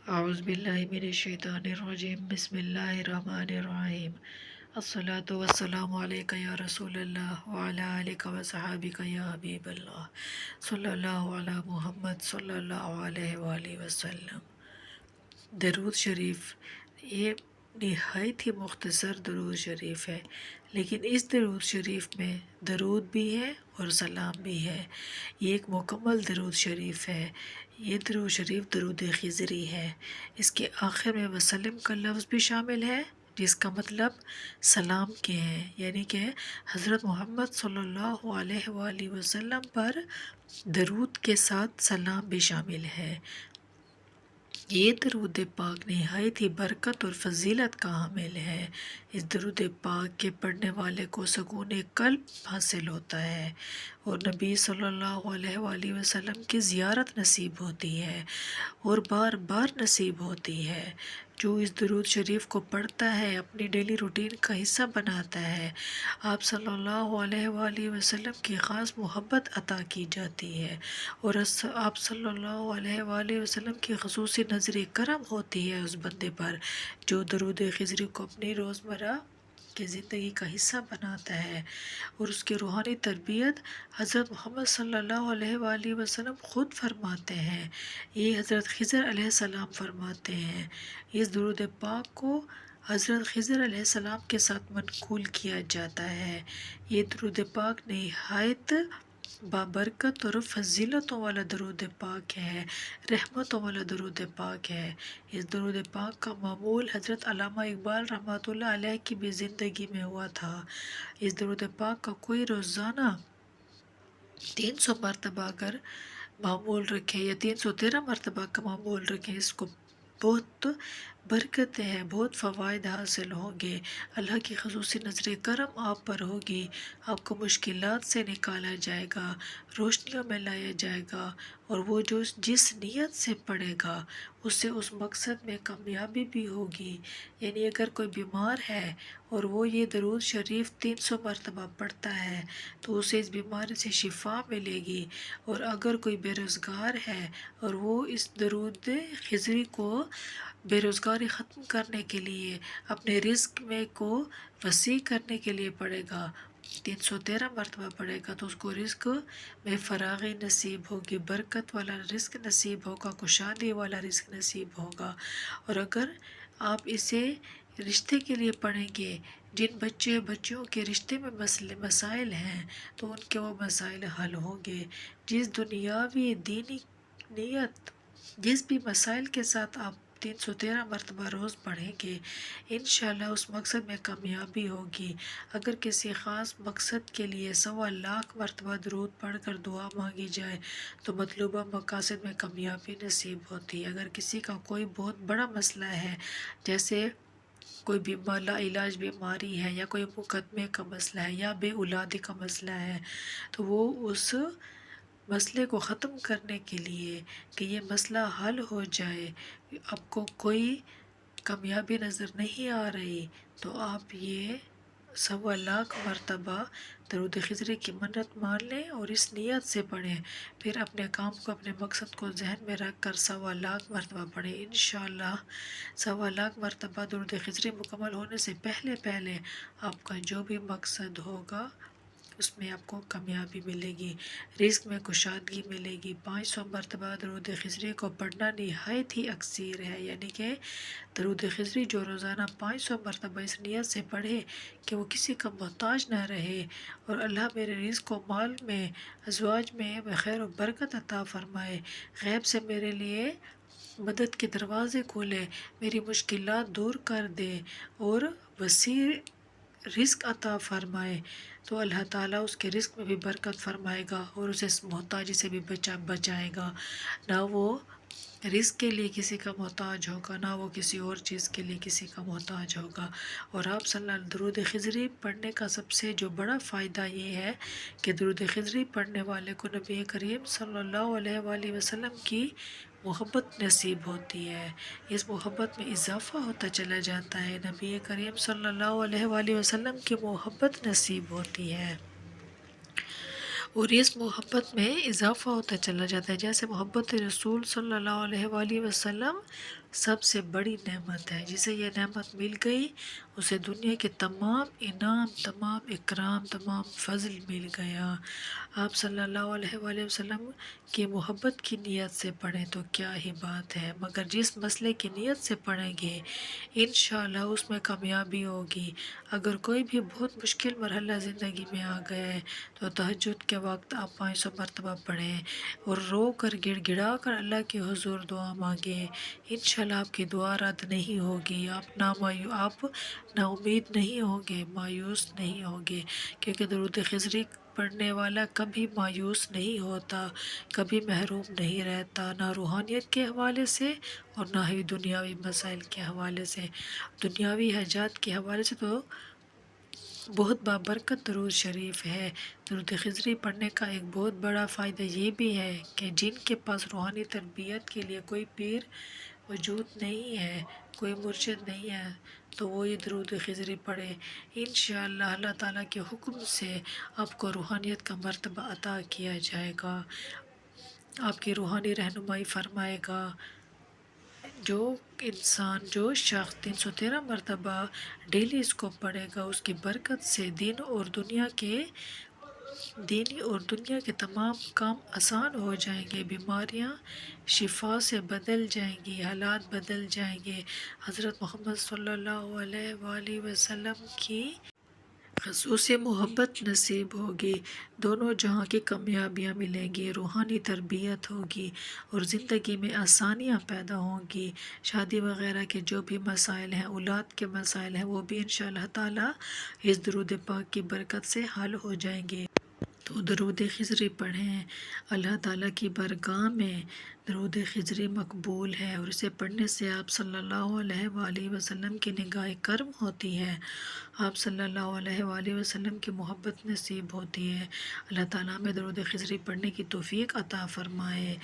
اعوذ باللہ من الشیطان الرجیم بسم اللہ الرحمن الرحیم الصلاۃ والسلام علیک یا رسول اللہ وعلی آلک و صحابک یا حبیب اللہ صلی اللہ علی محمد صلی اللہ علیہ وآلہ وسلم۔ درود شریف یہ نہایت ہی مختصر درود شریف ہے، لیکن اس درود شریف میں درود بھی ہے اور سلام بھی ہے۔ یہ ایک مکمل درود شریف ہے۔ یہ درود شریف درود خضری ہے۔ اس کے آخر میں وسلم کا لفظ بھی شامل ہے، جس کا مطلب سلام کے ہیں، یعنی کہ حضرت محمد صلی اللہ علیہ وآلہ وسلم پر درود کے ساتھ سلام بھی شامل ہے۔ یہ درود پاک نہایت ہی برکت اور فضیلت کا حامل ہے۔ اس درود پاک کے پڑھنے والے کو سکون قلب حاصل ہوتا ہے اور نبی صلی اللہ علیہ وآلہ وسلم کی زیارت نصیب ہوتی ہے اور بار بار نصیب ہوتی ہے۔ جو اس درود شریف کو پڑھتا ہے اپنی ڈیلی روٹین کا حصہ بناتا ہے، آپ صلی اللہ علیہ وآلہ وسلم کی خاص محبت عطا کی جاتی ہے اور آپ صلی اللہ علیہ وآلہ وسلم کی خصوصی نظر کرم ہوتی ہے اس بندے پر جو درود خضری کو اپنی روزمرہ کی زندگی کا حصہ بناتا ہے، اور اس کی روحانی تربیت حضرت محمد صلی اللہ علیہ وآلہ وسلم خود فرماتے ہیں۔ یہ حضرت خضر علیہ السلام فرماتے ہیں۔ اس درود پاک کو حضرت خضر علیہ السلام کے ساتھ منقول کیا جاتا ہے۔ یہ درود پاک نہایت بابرکت اور فضیلتوں والا درود پاک ہے، رحمتوں والا درود پاک ہے۔ اس درود پاک کا معمول حضرت علامہ اقبال رحمۃ اللہ علیہ کی بھی زندگی میں ہوا تھا۔ اس درود پاک کا کوئی روزانہ 300 مرتبہ اگر معمول رکھے یا 313 مرتبہ کا معمول رکھیں، اس کو بہت برکتیں ہیں، بہت فوائد حاصل ہوں گے۔ اللہ کی خصوصی نظر کرم آپ پر ہوگی، آپ کو مشکلات سے نکالا جائے گا، روشنیوں میں لایا جائے گا، اور وہ جو جس نیت سے پڑھے گا اس سے اس مقصد میں کامیابی بھی ہوگی۔ یعنی اگر کوئی بیمار ہے اور وہ یہ درود شریف 300 مرتبہ پڑھتا ہے تو اسے اس بیماری سے شفا ملے گی، اور اگر کوئی بے روزگار ہے اور وہ اس درود خضری کو بے روزگاری ختم کرنے کے لیے، اپنے رزق میں کو وسیع کرنے کے لیے پڑھے گا، 313 مرتبہ پڑھے گا، تو اس کو رزق میں فراغی نصیب ہوگی، برکت والا رزق نصیب ہوگا، کشادگی والا رزق نصیب ہوگا۔ اور اگر آپ اسے رشتے کے لیے پڑھیں گے، جن بچیوں کے رشتے میں مسائل ہیں تو ان کے وہ مسائل حل ہوں گے۔ جس دنیاوی دینی نیت جس بھی مسائل کے ساتھ آپ 313 مرتبہ روز پڑھیں گے، انشاءاللہ اس مقصد میں کامیابی ہوگی۔ اگر کسی خاص مقصد کے لیے 1.25 مرتبہ درود پڑھ کر دعا مانگی جائے تو مطلوبہ مقاصد میں کامیابی نصیب ہوتی ہے۔ اگر کسی کا کوئی بہت بڑا مسئلہ ہے، جیسے کوئی لا علاج بیماری ہے یا کوئی مقدمے کا مسئلہ ہے یا بے اولادی کا مسئلہ ہے، تو وہ اس مسئلے کو ختم کرنے کے لیے کہ یہ مسئلہ حل ہو جائے، آپ کو کوئی کامیابی نظر نہیں آ رہی، تو آپ یہ 1.25 مرتبہ درود خضری کی منت مان لیں اور اس نیت سے پڑھیں، پھر اپنے کام کو، اپنے مقصد کو ذہن میں رکھ کر 1.25 مرتبہ پڑھیں۔ انشاءاللہ 1.25 مرتبہ درود خضری مکمل ہونے سے پہلے آپ کا جو بھی مقصد ہوگا اس میں آپ کو کامیابی ملے گی، رزق میں کشادگی ملے گی۔ 500 مرتبہ درود خضری کو پڑھنا نہایت ہی اکثیر ہے، یعنی کہ درود خضری جو روزانہ 500 مرتبہ اس نیت سے پڑھے کہ وہ کسی کا محتاج نہ رہے اور اللہ میرے رزق و مال میں، ازواج میں خیر و برکت عطا فرمائے، غیب سے میرے لیے مدد کے دروازے کھولے، میری مشکلات دور کر دے اور وسیع رزق عطا فرمائے، تو اللہ تعالیٰ اس کے رزق میں بھی برکت فرمائے گا اور اسے اس محتاجی سے بھی بچائے گا۔ نہ وہ رزق کے لیے کسی کا محتاج ہوگا، نہ وہ کسی اور چیز کے لیے کسی کا محتاج ہوگا۔ اور آپ صلی اللہ درود خضری پڑھنے کا سب سے جو بڑا فائدہ یہ ہے کہ درود خضری پڑھنے والے کو نبی کریم صلی اللہ علیہ وآلہ وسلم کی محبت نصیب ہوتی ہے، اس محبت میں اضافہ ہوتا چلا جاتا ہے، نبی کریم صلی اللہ علیہ وآلہ وسلم کی محبت نصیب ہوتی ہے، اور اس محبت میں اضافہ ہوتا چلا جاتا ہے، جیسے محبت رسول صلی اللہ علیہ وآلہ وسلم سب سے بڑی نعمت ہے۔ جسے یہ نعمت مل گئی اسے دنیا کے تمام انعام، تمام اکرام، تمام فضل مل گیا۔ آپ صلی اللہ علیہ وآلہ وسلم کی محبت کی نیت سے پڑھیں تو کیا ہی بات ہے، مگر جس مسئلے کی نیت سے پڑھیں گے انشاءاللہ اس میں کامیابی ہوگی۔ اگر کوئی بھی بہت مشکل مرحلہ زندگی میں آ گیا ہے تو تہجد کے وقت آپ 500 مرتبہ پڑھیں اور رو کر گڑ گڑا کر اللہ کے حضور دعا مانگیں، انشاءاللہ آپ کی دعا رد نہیں ہوگی۔ آپ نا امید نہیں ہوں گے، مایوس نہیں ہوں گے، کیونکہ درود خضری پڑھنے والا کبھی مایوس نہیں ہوتا، کبھی محروم نہیں رہتا، نہ روحانیت کے حوالے سے اور نہ ہی دنیاوی مسائل کے حوالے سے۔ دنیاوی حاجات کے حوالے سے تو بہت بابرکت درود شریف ہے۔ درود خضری پڑھنے کا ایک بہت بڑا فائدہ یہ بھی ہے کہ جن کے پاس روحانی تربیت کے لیے کوئی پیر وجود نہیں ہے، کوئی مرشد نہیں ہے، تو وہ یہ درود خضری پڑھے، انشاءاللہ اللہ تعالیٰ کے حکم سے آپ کو روحانیت کا مرتبہ عطا کیا جائے گا، آپ کی روحانی رہنمائی فرمائے گا۔ جو شخص 313 مرتبہ ڈیلی اس کو پڑھے گا اس کی برکت سے دینی اور دنیا کے تمام کام آسان ہو جائیں گے، بیماریاں شفا سے بدل جائیں گی، حالات بدل جائیں گے، حضرت محمد صلی اللہ علیہ وآلہ وسلم کی خصوصی محبت نصیب ہوگی، دونوں جہاں کی کامیابیاں ملیں گی، روحانی تربیت ہوگی اور زندگی میں آسانیاں پیدا ہوں گی۔ شادی وغیرہ کے جو بھی مسائل ہیں، اولاد کے مسائل ہیں، وہ بھی انشاءاللہ تعالیٰ اس درود پاک کی برکت سے حل ہو جائیں گے۔ تو درود خضری پڑھیں، اللہ تعالیٰ کی بارگاہ میں درود خضری مقبول ہے اور اسے پڑھنے سے آپ صلی اللہ علیہ وآلہ وسلم کی نگاہ کرم ہوتی ہے، آپ صلی اللہ علیہ وآلہ وسلم کی محبت نصیب ہوتی ہے۔ اللہ تعالیٰ میں درود خضری پڑھنے کی توفیق عطا فرمائے۔